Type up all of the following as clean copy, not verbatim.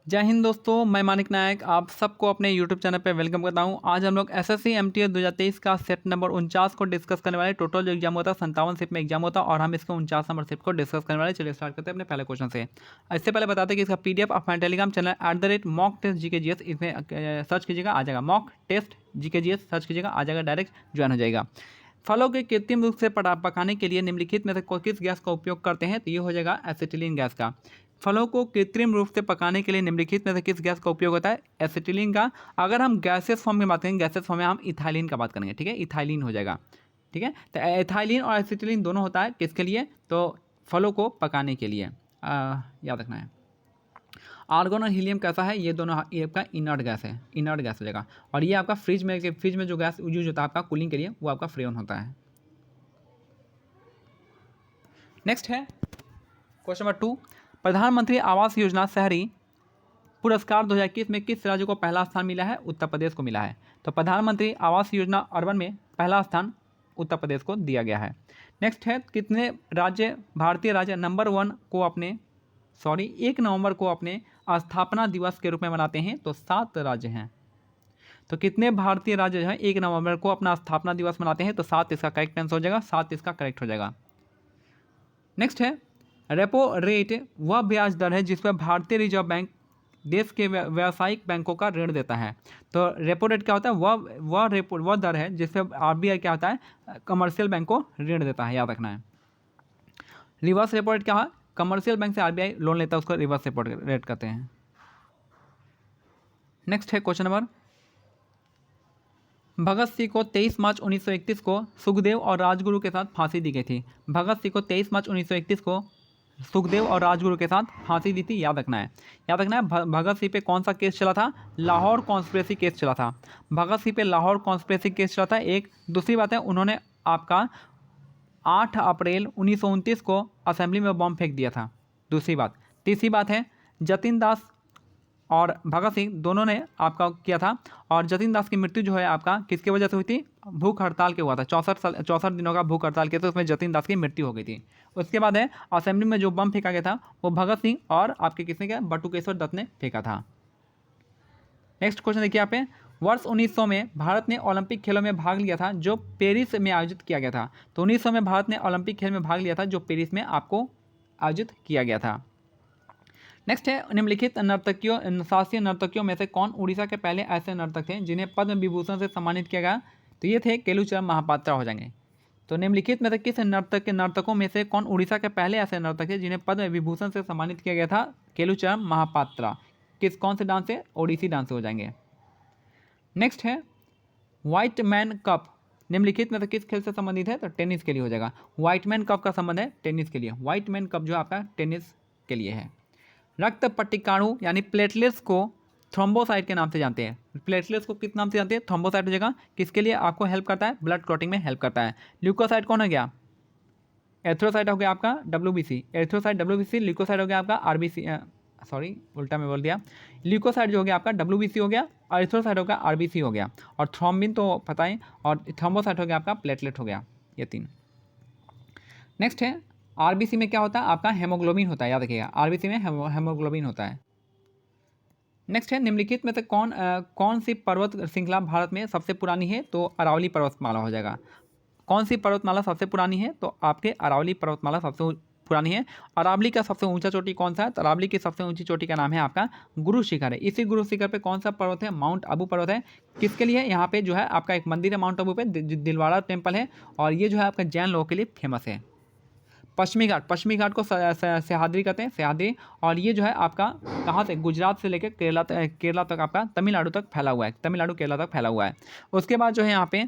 जय हिंद दोस्तों, मैं मानिक नायक आप सबको अपने यूट्यूब चैनल पे वेलकम करता हूं। आज हम लोग एसएससी एमटीएस 2023 का सेट नंबर 49 को डिस्कस करने वाले। टोटल जो एग्जाम होता है 57 शिफ्ट में एग्जाम होता है और हम इसके 49 नंबर शिफ्ट को डिस्कस करने वाले। चलिए स्टार्ट करते हैं अपने पहले क्वेश्चन से। इससे पहले बताते हैं कि इसका पीडीएफ अपना Telegram channel @mock test GK GS इसमें सर्च कीजिएगा, आ जाएगा। Mock test GK GS search कीजिएगा, आ जाएगा, डायरेक्ट ज्वाइन हो जाएगा। फलों के कृत्रिम रूप से पकाने के लिए निम्नलिखित में से किस गैस का उपयोग करते हैं? तो ये हो जाएगा एसिटिलीन गैस का। फलों को कृत्रिम रूप से पकाने के लिए निम्नलिखित में से किस गैस का उपयोग होता है? एसिटिलीन का। अगर हम गैसेस फॉर्म में बात करेंगे, गैसेस फॉर्म में हम इथाइलिन का बात करेंगे, ठीक है, इथाइलिन हो जाएगा। ठीक है, तो एथाइलिन और एसिटिलीन दोनों होता है किसके लिए? तो फलों को पकाने के लिए, याद रखना है। आर्गन और हीलियम कैसा है? ये दोनों ये आपका इनर्ट गैस है, इनर्ट गैस हो जाएगा। और ये आपका फ्रिज में जो गैस यूज होता है आपका कूलिंग के लिए, वो आपका फ्रेन होता है। नेक्स्ट है क्वेश्चन नंबर 2। प्रधानमंत्री आवास योजना शहरी पुरस्कार 2021 में किस राज्य को पहला स्थान मिला है? उत्तर प्रदेश को मिला है। तो प्रधानमंत्री आवास योजना अर्बन में पहला स्थान उत्तर प्रदेश को दिया गया है। नेक्स्ट है, कितने राज्य भारतीय राज्य नंबर 1 नवंबर को अपने स्थापना दिवस के रूप में मनाते हैं? तो 7 राज्य हैं। तो कितने भारतीय राज्य जो है 1 नवंबर को अपना स्थापना दिवस मनाते हैं? तो 7 इसका करेक्ट आंसर हो जाएगा, 7 इसका करेक्ट हो जाएगा। नेक्स्ट है, रेपो रेट वह ब्याज दर है जिस पर भारतीय रिजर्व बैंक देश के व्यावसायिक बैंकों का ऋण देता है। तो रेपो रेट क्या होता है? वह दर है जिस पर आरबीआई क्या होता है? कमर्शियल बैंक को ऋण देता है, याद रखना है। रिवर्स रेपो रेट क्या है? कमर्शियल बैंक से आरबीआई लोन लेता है, उसको रिवर्स रेपो रेट कहते हैं। नेक्स्ट है क्वेश्चन नंबर, भगत सिंह को 23 मार्च 1931 को सुखदेव और राजगुरु के साथ फांसी दी गई थी। भगत सिंह को 23 मार्च 1931 को सुखदेव और राजगुरु के साथ फांसी दी थी, याद रखना है। याद रखना है, भगत सिंह पे कौन सा केस चला था? लाहौर कॉन्स्पिरेसी केस चला था। भगत सिंह पे लाहौर कॉन्स्पिरेसी केस चला था। एक दूसरी बात है, उन्होंने आपका 8 अप्रैल 1929 को असेंबली में बम फेंक दिया था, दूसरी बात। तीसरी बात है, जतिन दास और भगत सिंह दोनों ने आपका किया था। और जतिन दास की मृत्यु जो है आपका किसकी वजह से हुई थी? भूख हड़ताल के हुआ था। 64 दिनों का भूख हड़ताल के थे, उसमें जतिन दास की मृत्यु हो गई थी। उसके बाद है, असेंबली में जो बम फेंका गया था वो भगत सिंह और आपके किसने किया? बटुकेश्वर दत्त ने फेंका था। नेक्स्ट क्वेश्चन देखिए यहाँ पे, वर्ष 1900 में भारत ने ओलंपिक खेलों में भाग लिया था जो पेरिस में आयोजित किया गया था। तो 1900 में भारत ने ओलंपिक खेल में भाग लिया था जो पेरिस में आपको आयोजित किया गया था। नेक्स्ट है, निम्नलिखित शास्त्रीय नर्तकियों में से कौन उड़ीसा के पहले ऐसे नर्तक थे जिन्हें पद्म विभूषण से सम्मानित किया गया? तो ये थे केलुचरण महापात्रा हो जाएंगे। तो निम्नलिखित में से किस नर्तकों में से कौन उड़ीसा के पहले ऐसे नर्तक थे जिन्हें पद्म विभूषण से सम्मानित किया गया था? केलुचरण महापात्रा। कौन से डांस से? ओडिसी डांस से हो जाएंगे। नेक्स्ट है, व्हाइट मैन कप निम्नलिखित में से किस खेल से संबंधित है? तो टेनिस के लिए हो जाएगा। व्हाइट मैन कप का संबंध है टेनिस के लिए। व्हाइट मैन कप जो आपका टेनिस के लिए है। रक्त पट्टिकाणु यानी प्लेटलेट्स को थ्रोम्बोसाइट के नाम से जानते हैं। प्लेटलेट्स को किस नाम से जानते हैं? थ्रोम्बोसाइट हो जाएगा। किसके लिए आपको हेल्प करता है? ब्लड क्लॉटिंग में हेल्प करता है। ल्यूकोसाइट कौन हो गया? एथ्रोसाइट हो गया आपका WBC। Erythrocyte WBC। ल्यूकोसाइट हो गया आपका RBC, सॉरी उल्टा में बोल दिया। ल्यूकोसाइट जो हो गया आपका WBC हो गया, और एथ्रोसाइट हो गया RBC हो गया, और थ्रोम्बिन तो पता ही, और थ्रोम्बोसाइट हो गया आपका प्लेटलेट हो गया, ये 3। नेक्स्ट है, आरबीसी में क्या होता है? आपका हेमोग्लोबिन होता है, याद रखिएगा, आरबीसी में हेमोग्लोबिन होता है। नेक्स्ट है, निम्नलिखित में से कौन सी पर्वत श्रृंखला भारत में सबसे पुरानी है? तो अरावली पर्वतमाला हो जाएगा। कौन सी पर्वतमाला सबसे पुरानी है? तो आपके अरावली पर्वतमाला सबसे पुरानी है। अरावली का सबसे ऊंचा चोटी कौन सा है? तो अरावली की सबसे ऊंची चोटी का नाम है आपका गुरु शिखर है। इसी गुरु शिखर पे कौन सा पर्वत है? माउंट आबू पर्वत है। किसके लिए? यहाँ पे जो है आपका एक मंदिर है माउंट आबू पे, दिलवाड़ा टेम्पल है, और ये जो है आपका जैन लोगों के लिए फेमस है। पश्चिमी घाट को सह्याद्री कहते हैं, सह्याद्री। और ये जो है आपका कहाँ से? गुजरात से लेकर केरला तक आपका तमिलनाडु तक फैला हुआ है, तमिलनाडु केरला तक फैला हुआ है। उसके बाद जो है यहाँ पे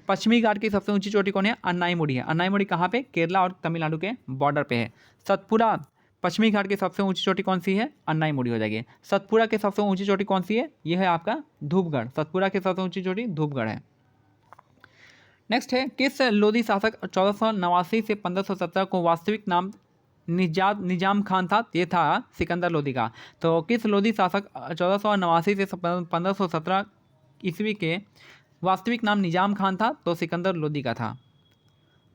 पश्चिमी घाट की सबसे ऊंची चोटी कौन है? अन्नाईमुड़ी है। अन्नाईमुड़ी कहाँ पे? केरला और तमिलनाडु के बॉर्डर पे है। सतपुरा पश्चिमी घाट की सबसे ऊंची चोटी कौन सी है? अन्नाईमुड़ी हो जाएगी। सतपुरा की सबसे ऊंची चोटी कौन सी है? ये है आपका धूपगढ़। सतपुरा की सबसे ऊंची चोटी धूपगढ़ है। नेक्स्ट है, किस लोधी शासक 1489 से 1517 को वास्तविक नाम निजाम खान था? ये था सिकंदर लोधी का। तो किस लोधी शासक 1489 से 1517 ईस्वी के वास्तविक नाम निजाम खान था? तो सिकंदर लोधी का था।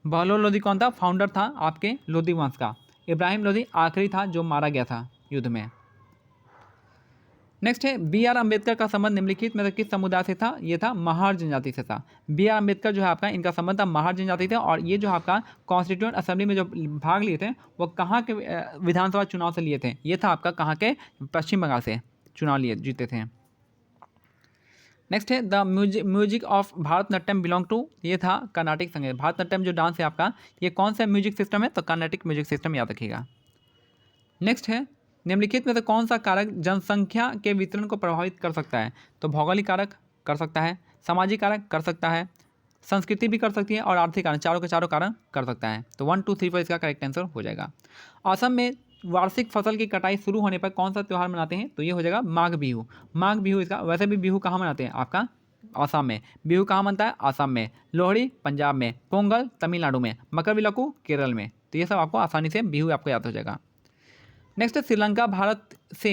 बहलोल लोधी कौन था? फाउंडर था आपके लोधी वंश का। इब्राहिम लोधी आखिरी था जो मारा गया था युद्ध में। नेक्स्ट है बी आर अम्बेडकर का संबंध निम्नलिखित में से किस समुदाय से था? ये था महार जनजाति से था। बी आर अम्बेडकर जो है आपका, इनका संबंध था महार जनजाति से, और ये जो आपका कॉन्स्टिट्यूएंट असेंबली में जो भाग लिए थे वो कहाँ के विधानसभा चुनाव से लिए थे? ये था आपका कहाँ के? पश्चिम बंगाल से चुनाव लिए जीते थे। नेक्स्ट है the music of Bharatanatyam belong to, ये था कर्नाटिक संगीत। भारतनाट्यम जो डांस है आपका, ये कौन सा म्यूजिक सिस्टम है? तो कर्नाटिक म्यूजिक सिस्टम, याद रखिएगा। नेक्स्ट है निम्नलिखित में से कौन सा कारक जनसंख्या के वितरण को प्रभावित कर सकता है? तो भौगोलिक कारक कर सकता है, सामाजिक कारक कर सकता है, संस्कृति भी कर सकती है, और आर्थिक कारण, चारों के चारों कारण कर सकता है। तो 1 2 3 4 इसका करेक्ट आंसर हो जाएगा। असम में वार्षिक फसल की कटाई शुरू होने पर कौन सा त्यौहार मनाते हैं? तो ये हो जाएगा माघ बिहू। माघ बिहू इसका, वैसे भी बिहू कहाँ मनाते हैं आपका? असम में। बिहू कहाँ मनता है? असम में। लोहड़ी पंजाब में, पोंगल तमिलनाडु में, मकरविलक्कू केरल में। तो ये सब आपको आसानी से बिहू आपको याद हो जाएगा। नेक्स्ट श्रीलंका भारत से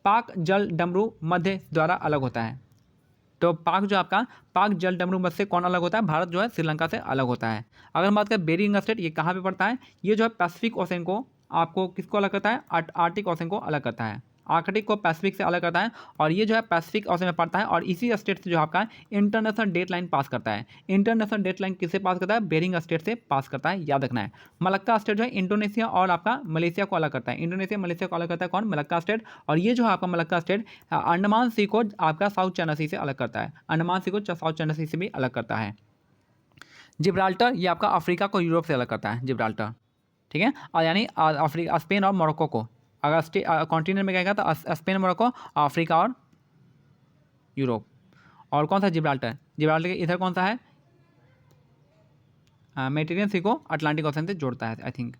पाक जल डमरू मध्य द्वारा अलग होता है। तो पाक जो आपका पाक जल डमरू मध्य से कौन अलग होता है? भारत जो है श्रीलंका से अलग होता है। अगर हम बात करें बेरिंग स्ट्रेट, ये कहाँ पे पड़ता है? ये जो है पैसिफिक ओशन को आपको किसको अलग करता है? आर्टिक ओशन को अलग करता है। आर्कटिक को पैसिफिक से अलग करता है, और ये जो है पैसिफिक ओशन में पड़ता है, और इसी स्टेट से जो आपका इंटरनेशनल डेट लाइन पास करता है। इंटरनेशनल डेट लाइन किससे पास करता है? बेरिंग स्टेट से पास करता है, याद रखना है। मलक्का स्टेट जो है इंडोनेशिया और आपका मलेशिया को अलग करता है। इंडोनेशिया मलेशिया को अलग करता है कौन? Malacca state. और ये जो है आपका मलक्का स्टेट अंडमान सी को आपका साउथ चाइना सी से अलग करता है। अंडमान सी को साउथ चाइना सी से भी अलग करता है। जिब्राल्टर ये आपका अफ्रीका को यूरोप से अलग करता है, जिब्राल्टर, ठीक है। और यानी अफ्रीका, स्पेन और मोरक्को को, अगर कॉन्टिनेंट में कहेगा तो स्पेन, मोरक्को, अफ्रीका और यूरोप। और कौन सा? जिब्राल्टर। जिब्राल्टर के इधर कौन सा है? मेडिटेरियन सी को अटलांटिक ओशन से जोड़ता है, आई थिंक।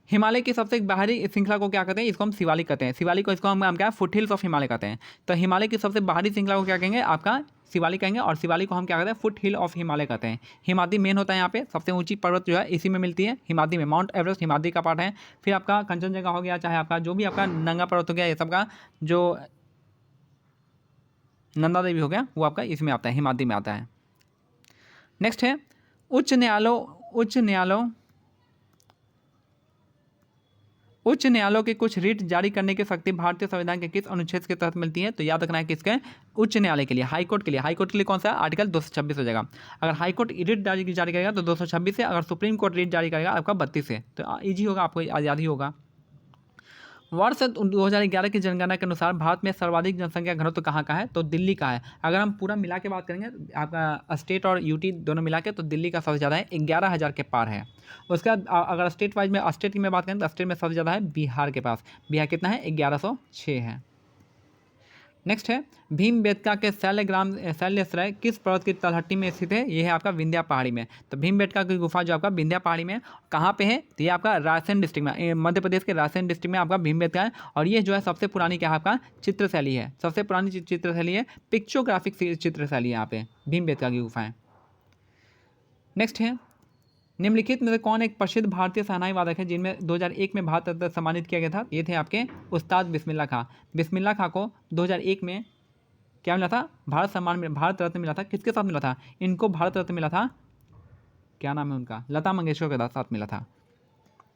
हिमालय की सबसे बाहरी श्रृंखला को क्या कहते हैं? इसको हम शिवालिक कहते हैं। शिवालिक को इसको हम क्या? फुट हिल्स ऑफ हिमालय कहते हैं। तो हिमालय की सबसे बाहरी श्रृंखला को क्या कहेंगे? आपका शिवालिक कहेंगे, और शिवालिक को हम क्या कहते हैं? फुट हिल ऑफ हिमालय कहते हैं। हिमाद्री मेन होता है यहाँ पे, सबसे ऊंची पर्वत जो है इसी में मिलती है, हिमाद्री में। माउंट एवरेस्ट हिमाद्री का पार्ट है। फिर आपका कंचनजंगा हो गया, चाहे आपका जो भी आपका नंगा पर्वत हो गया, ये सब का जो नंदा देवी हो गया, वो आपका इसमें आता है, हिमाद्री में आता है। नेक्स्ट है उच्च न्यायालयों के कुछ रिट जारी करने की शक्ति भारतीय संविधान के किस अनुच्छेद के तहत मिलती है? तो याद रखना है किसके? उच्च न्यायालय के लिए, हाईकोर्ट के लिए। हाईकोर्ट के लिए कौन सा? आर्टिकल 226 हो जाएगा। अगर हाईकोर्ट रिट जारी करेगा तो 226 से, अगर सुप्रीम कोर्ट रिट जारी करेगा आपका 32 से। तो ईजी होगा, आपको याद ही होगा। वर्ष 2011 की जनगणना के अनुसार भारत में सर्वाधिक जनसंख्या घनत्व कहाँ का है? तो दिल्ली का है। अगर हम पूरा मिला के बात करेंगे आपका स्टेट और यूटी दोनों मिला के, तो दिल्ली का सबसे ज़्यादा है, 11,000 के पार है। उसका अगर स्टेट वाइज में, स्टेट की मैं बात करें तो स्टेट में सबसे ज़्यादा है बिहार के पास। बिहार कितना है? 1106 है। नेक्स्ट है भीमबेटका के शैलश्रय किस पर्वत की तलहटी में स्थित है? ये है आपका विंध्या पहाड़ी में। तो भीमबेटका की गुफा जो आपका विंध्या पहाड़ी में कहाँ पे है? तो ये आपका रायसेन डिस्ट्रिक्ट में, मध्य प्रदेश के रायसेन डिस्ट्रिक्ट में आपका भीमबेटका है। और ये जो है सबसे पुरानी क्या है आपका? चित्रशैली है, सबसे पुरानी चित्रशैली है, पिक्चोग्राफिक चित्रशैली है यहाँ पे भीमबेटका की गुफाएं। नेक्स्ट है निम्नलिखित में से कौन एक प्रसिद्ध भारतीय शहनाई वादक है जिनमें 2001 में भारत रत्न सम्मानित किया गया था? ये थे आपके उस्ताद बिस्मिल्लाह खां। बिस्मिल्लाह खां को 2001 में क्या मिला था? भारत रत्न मिला था। किसके साथ मिला था? इनको भारत रत्न मिला था, क्या नाम है उनका? लता मंगेशकर के साथ मिला था।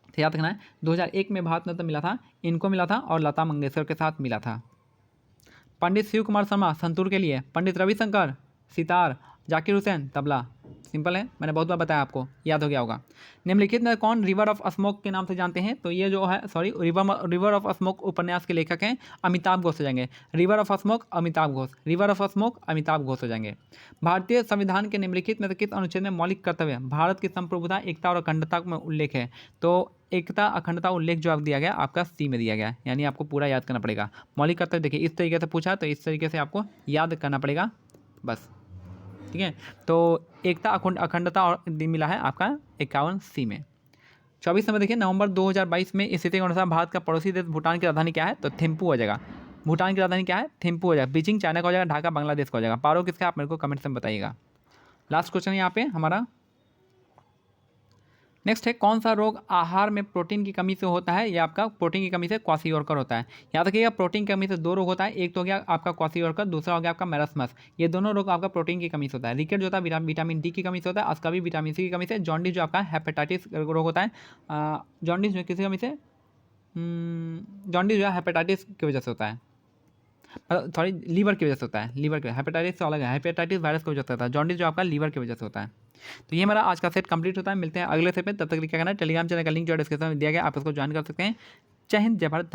तो याद रखना है 2001 में भारत रत्न मिला था, इनको मिला था, और लता मंगेशकर के साथ मिला था। पंडित शिव कुमार शर्मा संतूर के लिए, पंडित रविशंकर सितार, जाकिर हुसैन तबला। सिंपल है, मैंने बहुत बार बताया, आपको याद हो गया होगा। निम्नलिखित में कौन रिवर ऑफ स्मोक के नाम से जानते हैं? तो ये जो है रिवर ऑफ स्मोक उपन्यास के लेखक हैं अमिताभ घोष हो जाएंगे। River of smoke Amitabh Ghosh, river of smoke Amitabh Ghosh हो जाएंगे। भारतीय संविधान के निम्नलिखित में से किस अनुच्छेद में मौलिक कर्तव्य भारत की संप्रभुता, एकता और अखंडता में उल्लेख है? तो एकता अखंडता उल्लेख जो आपको दिया गया आपका सी में दिया गया, यानी आपको पूरा याद करना पड़ेगा। मौलिक कर्तव्य देखिए इस तरीके से पूछा, तो इस तरीके से आपको याद करना पड़ेगा बस, ठीक है। तो एकता अखंडता और मिला है आपका 51 सी में। 24 नंबर देखिए, नवंबर 2022 में स्थिति के अनुसार भारत का पड़ोसी देश भूटान की राजधानी क्या है? तो थिम्पू हो जाएगा। भूटान की राजधानी क्या है? थिम्पू हो जाएगा। बीजिंग चाइना का हो जाएगा, ढाका बांग्लादेश का हो जाएगा। पारो किसका? आप मेरे को कमेंट्स में बताइएगा। लास्ट क्वेश्चन यहाँ पे हमारा नेक्स्ट है, कौन सा रोग आहार में प्रोटीन की कमी से होता है? या आपका प्रोटीन की कमी से क्वाशियोरकर होता है। याद रखिएगा प्रोटीन की कमी से दो रोग होता है, एक तो हो गया आपका क्वाशियोरकर, दूसरा हो गया आपका मेरस्मस। ये दोनों रोग आपका प्रोटीन की कमी से होता है। रिकेट जो होता है विटामिन डी की कमी से होता है, अस्कावी विटामिन सी की कमी से। जॉन्डिस जो आपका हेपेटाइटिस रोग होता है, जॉन्डिस जो किसी कमी से, जॉन्डिस जो है हेपेटाइटिस की वजह से होता है। सॉरी लीवर की वजह से होता है, लीवर के, हेपेटाइटिस से अलग है, हेपेटाइटिस वायरस की वजह से होता है, जॉन्डिस जो आपका लीवर की वजह से होता है। तो ये हमारा आज का सेट कंप्लीट होता है। मिलते हैं अगले सेट में, तब तक क्या करना है, टेलीग्राम चैनल का लिंक जो डिस्क्रिप्शन में दिया गया, आप उसको ज्वाइन कर सकते हैं। जय हिंद, जय भारत।